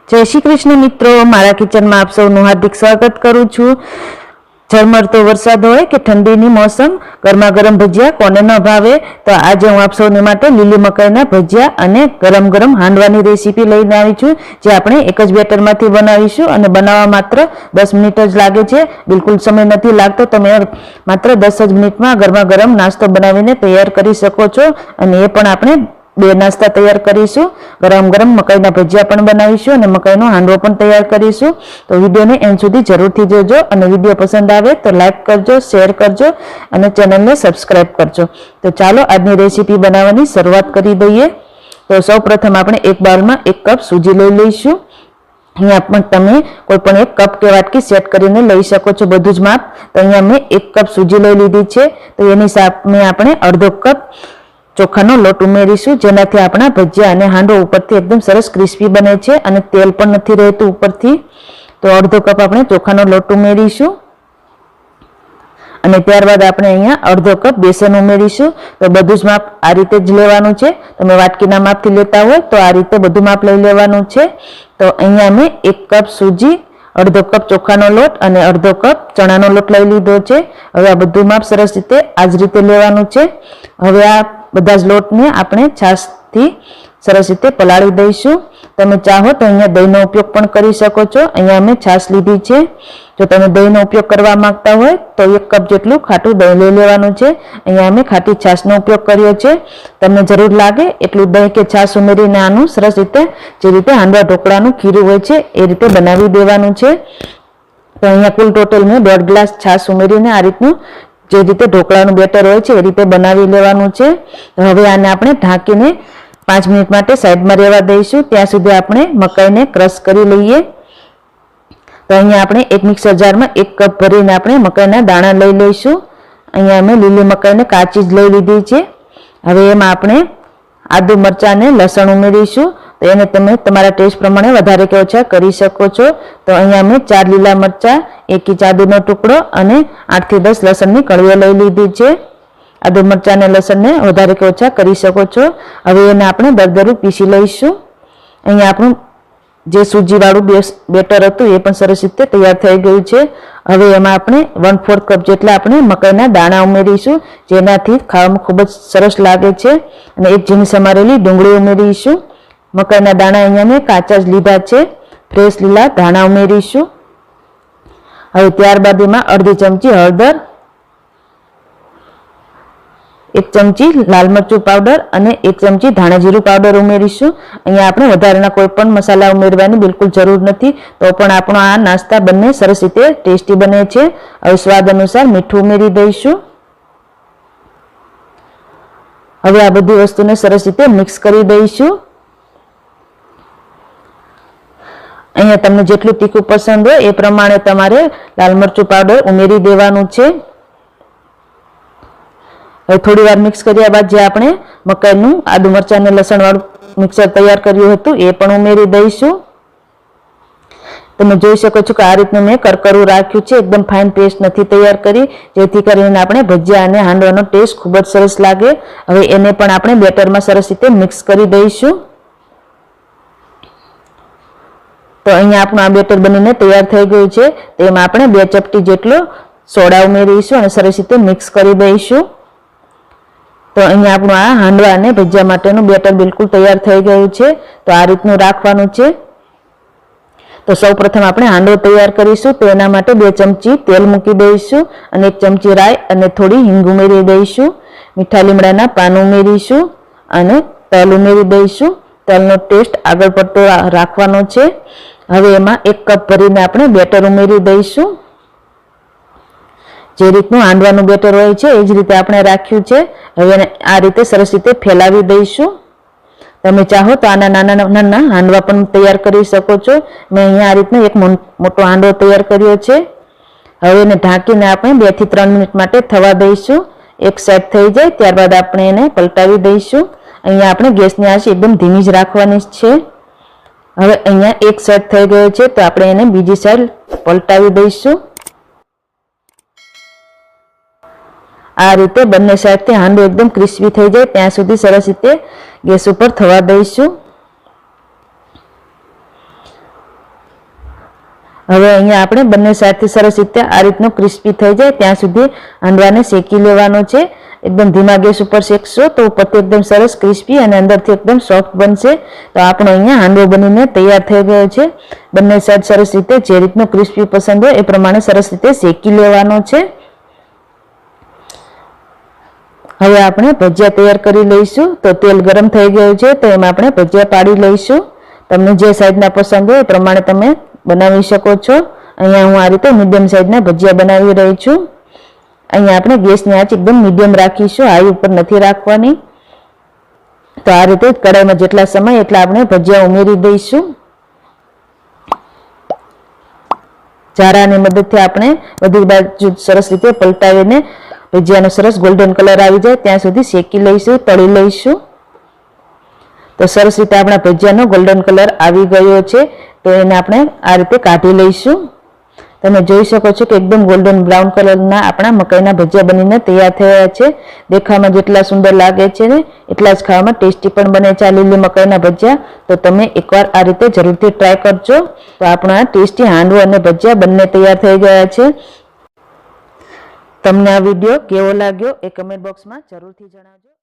जय श्री कृष्ण मित्रों, मारा किचन में आप सबનું हार्दिक स्वागत करूँ छूं। झरमरतो वरसाद होय के ठंडीनी मौसम, गरमा गरम भजिया कोने न भावे। तो आज हूँ आप सौने माटे લીલી મકાઈના ભજીયા અને ગરમ ગરમ હાંડવાની રેસીપી લઈને આવી છું, જે આપણે એક જ બેટરમાંથી બનાવીશું અને બનાવવા માત્ર 10 મિનિટ જ લાગે છે। બિલકુલ સમય નથી લાગતો, તમે માત્ર 10 જ મિનિટમાં ગરમા ગરમ નાસ્તો બનાવીને તૈયાર કરી શકો છો। અને એ પણ આપણે બે નાસ્તા તૈયાર કરીશું, ગરમ ગરમ મકાઈના ભજીયા પણ બનાવીશું અને મકાઈનો હાંડવો પણ તૈયાર કરીશું। તો વિડીયોને એન્ડ સુધી જરૂરથી જોજો અને વિડીયો પસંદ આવે તો લાઈક કરજો, શેર કરજો અને ચેનલને સબસ્ક્રાઇબ કરજો। તો ચાલો આજની રેસીપી બનાવવાની શરૂઆત કરી દઈએ। તો સૌપ્રથમ આપણે એક બાઉલમાં 1 કપ સૂજી લઈ લઈશું। અહીંયા પણ તમે કોઈ પણ એક કપ કે વાટકી સેટ કરીને લઈ શકો છો, બધું જ માપ। તો અહીંયા મેં 1 કપ સૂજી લઈ લીધી છે। તો એની સામે આપણે અડધો કપ ચોખાનો લોટ ઉમેરીશું, જેનાથી આપણા ભજીયા અને હાંડવો ઉપરથી એકદમ સરસ ક્રિસ્પી બને છે અને તેલ પણ નથી રહેતું ઉપરથી। તો અડધો કપ આપણે ચોખાનો લોટ ઉમેરીશું અને ત્યારબાદ આપણે અહીંયા અડધો કપ બેસન ઉમેરીશું। તો બધું જ માપ આ રીતે જ લેવાનું છે, તમે વાટકીના માપથી લેતા હોય તો આ રીતે બધું માપ લઈ લેવાનું છે। તો અહીંયા મેં 1 કપ સૂજી, અડધો કપ ચોખાનો લોટ અને અડધો કપ ચણાનો લોટ લઈ લીધો છે। હવે આ બધું માપ સરસ રીતે આ જ રીતે લેવાનું છે। હવે આ બધા જ લોટને આપણે છાશથી સરસ રીતે પલાળી દઈશું। તમે ચાહો તો અહીંયા દહીંનો ઉપયોગ પણ કરી શકો છો, અહીંયા અમે છાશ લીધી છે। જો તમે દહીંનો ઉપયોગ કરવા માંગતા હોય તો 1 કપ જેટલું ખાટું દહીં લઈ લેવાનું છે, અહીંયા અમે ખાટી છાશનો ઉપયોગ કર્યો છે। તમને જરૂર લાગે એટલું દહીં કે છાશ ઉમેરીને આનું સરસ રીતે જે રીતે હાંડવા ઢોકળાનું ખીરું હોય છે એ રીતે બનાવી દેવાનું છે। તો અહીંયા કુલ ટોટલ મેં 1.5 ગ્લાસ છાશ ઉમેરીને આ રીતનું જે રીતે ઢોકળાનું બેટર હોય છે એ રીતે બનાવી લેવાનું છે। હવે આને આપણે ઢાંકીને 5 મિનિટ માટે સાઈડમાં રહેવા દઈશું, ત્યાં સુધી આપણે મકાઈને ક્રશ કરી લઈએ। તો અહીંયા આપણે એક મિક્સર જારમાં 1 કપ ભરીને આપણે મકાઈના દાણા લઈ લઈશું। અહીંયા અમે લીલી મકાઈને કાચી જ લઈ લીધી છે। હવે એમાં આપણે આદુ, મરચાં અને લસણ ઉમેરીશું। તો એને તમે તમારા ટેસ્ટ પ્રમાણે વધારે કે ઓછા કરી શકો છો। તો અહીંયા મેં 4 લીલા મરચાં, 1 ઇંચ આદુનો ટુકડો અને 8 થી 10 લસણની કળીઓ લઈ લીધી છે। આદુ, મરચાં અને લસણને વધારે કે ઓછા કરી શકો છો। હવે એને આપણે દરદરું પીસી લઈશું। અહીંયા આપણું જે સૂજીવાળું બેટર હતું એ પણ સરસ રીતે તૈયાર થઈ ગયું છે। હવે એમાં આપણે 1/4 કપ જેટલા આપણે મકાઈના દાણા ઉમેરીશું, જેનાથી ખાવામાં ખૂબ જ સરસ લાગે છે। અને એક ઝીણી સમારેલી ડુંગળી ઉમેરીશું। મકાઈના દાણા અહીંયા મેં કાચા જ લીધા છે, ફ્રેશ લીલા ધાણા ઉમેરીશું। હવે ત્યારબાદ એમાં અડધી ચમચી હળદર, 1 ચમચી લાલ મરચું પાવડર અને 1 ચમચી ધાણા જીરું પાવડર ઉમેરીશું। અહીંયા આપણે વધારાના કોઈ પણ મસાલા ઉમેરવાની બિલકુલ જરૂર નથી, તો પણ આપણો આ નાસ્તા બંને સરસ રીતે ટેસ્ટી બને છે। હવે સ્વાદ અનુસાર મીઠું ઉમેરી દઈશું। હવે આ બધી વસ્તુને સરસ રીતે મિક્સ કરી દઈશું। અહીંયા તમને જેટલું તીખું પસંદ હોય એ પ્રમાણે તમારે લાલ મરચું પાવડર ઉમેરી દેવાનું છે। હવે થોડી વાર મિક્સ કર્યા બાદ જે આપણે મકાઈનું આદુ, મરચાં અને લસણ વાળું મિક્સર તૈયાર કર્યું હતું એ પણ ઉમેરી દઈશું। તમે જોઈ શકો છો કે આ રીતનું મેં કરકરું રાખ્યું છે, એકદમ ફાઇન પેસ્ટ નથી તૈયાર કરી, જેથી કરીને આપણે ભજીયા અને હાંડવાનો ટેસ્ટ ખૂબ જ સરસ લાગે। હવે એને પણ આપણે બેટરમાં સરસ રીતે મિક્સ કરી દઈશું। તો અહીંયા આપણું આ બેટર બનીને તૈયાર થઈ ગયું છે। તેમાં આપણે 2 ચપટી જેટલો સોડા ઉમેરીશું અને સરસ રીતે મિક્સ કરી દઈશું। તો અહીંયા આપણું આ હાંડવા અને ભજીયા માટેનું બેટર બિલકુલ તૈયાર થઈ ગયું છે। તો આ રીતનું રાખવાનું છે। તો સૌપ્રથમ આપણે હાંડવો તૈયાર કરીશું, તો એના માટે 2 ચમચી તેલ મૂકી દઈશું અને 1 ચમચી રાઈ અને થોડી હિંગ ઉમેરી દઈશું। મીઠા લીમડાના પાન ઉમેરીશું અને તલ ઉમેરી દઈશું। તલનો ટેસ્ટ આગળ પડતો રાખવાનો છે। હવે એમાં 1 કપ ભરીને આપણે બેટર ઉમેરી દઈશું। જે રીતનું હાંડવાનું બેટર હોય છે એ જ રીતે આપણે રાખ્યું છે। હવે આ રીતે સરસ રીતે ફેલાવી દઈશું। તમે ચાહો તો આના નાના નાના હાંડવા પણ તૈયાર કરી શકો છો। મેં અહીંયા આ રીતનો એક મોટો હાંડવો તૈયાર કર્યો છે। હવે એને ઢાંકીને આપણે 2 થી 3 મિનિટ માટે થવા દઈશું। એક સાઈડ થઈ જાય ત્યારબાદ આપણે એને પલટાવી દઈશું। અહીંયા આપણે ગેસની આંચ એકદમ ધીમી જ રાખવાની છે। હવે અહીંયા એક સાઈડ થઈ ગયો છે, તો આપણે એને બીજી સાઈડ પલટાવી દઈશું। આ રીતે બંને સાઈડથી હાંડવો એકદમ ક્રિસ્પી થઈ જાય ત્યાં સુધી સરસ રીતે ગેસ ઉપર થવા દઈશું। હવે અહીંયા આપણે બંને સાઈડથી સરસ રીતે આ રીતનું ક્રિસ્પી થઈ જાય ત્યાં સુધી હાંડવાને શેકી લેવાનો છે। એકદમ ધીમા ગેસ ઉપર શેકશો તો ઉપરથી એકદમ સરસ ક્રિસ્પી અને અંદરથી એકદમ સોફ્ટ બનશે। તો આપણો અહીંયા હાંડવો બનીને તૈયાર થઈ ગયો છે। બંને સાઈડ સરસ રીતે જે રીતનું ક્રિસ્પી પસંદ હોય એ પ્રમાણે સરસ રીતે શેકી લેવાનો છે। હવે આપણે ભજીયા તૈયાર કરી લઈશું। તો તેલ ગરમ થઈ ગયું છે તો એમાં આપણે ભજીયા પાડી લઈશું। તમને જે સાઈઝના પસંદ હોય એ પ્રમાણે તમે બનાવી શકો છો। અહીંયા હું આ રીતે મીડિયમ સાઈઝના ભજીયા બનાવી રહી છું। અહીંયા આપણે ગેસની આંચ એકદમ મીડિયમ રાખીશું, હાઈ ઉપર નથી રાખવાની। તો આ રીતે કડાઈમાં જેટલા સમય એટલા આપણે ભજીયા ઉમેરી દઈશું। ચારાની મદદથી આપણે બધી બાજુ સરસ રીતે પલટાવીને ભજીયાનો સરસ ગોલ્ડન કલર આવી જાય ત્યાં સુધી શેકી લઈશું, તળી લઈશું। તો સરસ રીતે આપણા ભજીયાનો ગોલ્ડન કલર આવી ગયો છે તો એને આપણે આ રીતે કાઢી લઈશું। તમે જોઈ શકો છો કે એકદમ ગોલ્ડન બ્રાઉન કલરના આપણા મકાઈના ભજીયા બનીને તૈયાર થયા છે। દેખાવામાં જેટલા સુંદર લાગે છે ને એટલા જ ખાવામાં ટેસ્ટી પણ બને છે આ લીલી મકાઈના ભજીયા। તો તમે એકવાર આ રીતે જરૂરથી ટ્રાય કરજો। તો આપણા ટેસ્ટી હાંડવો અને ભજીયા બંને તૈયાર થઈ ગયા છે। તમને આ વિડીયો કેવો લાગ્યો એ કમેન્ટ બોક્સમાં જરૂરથી જણાવજો।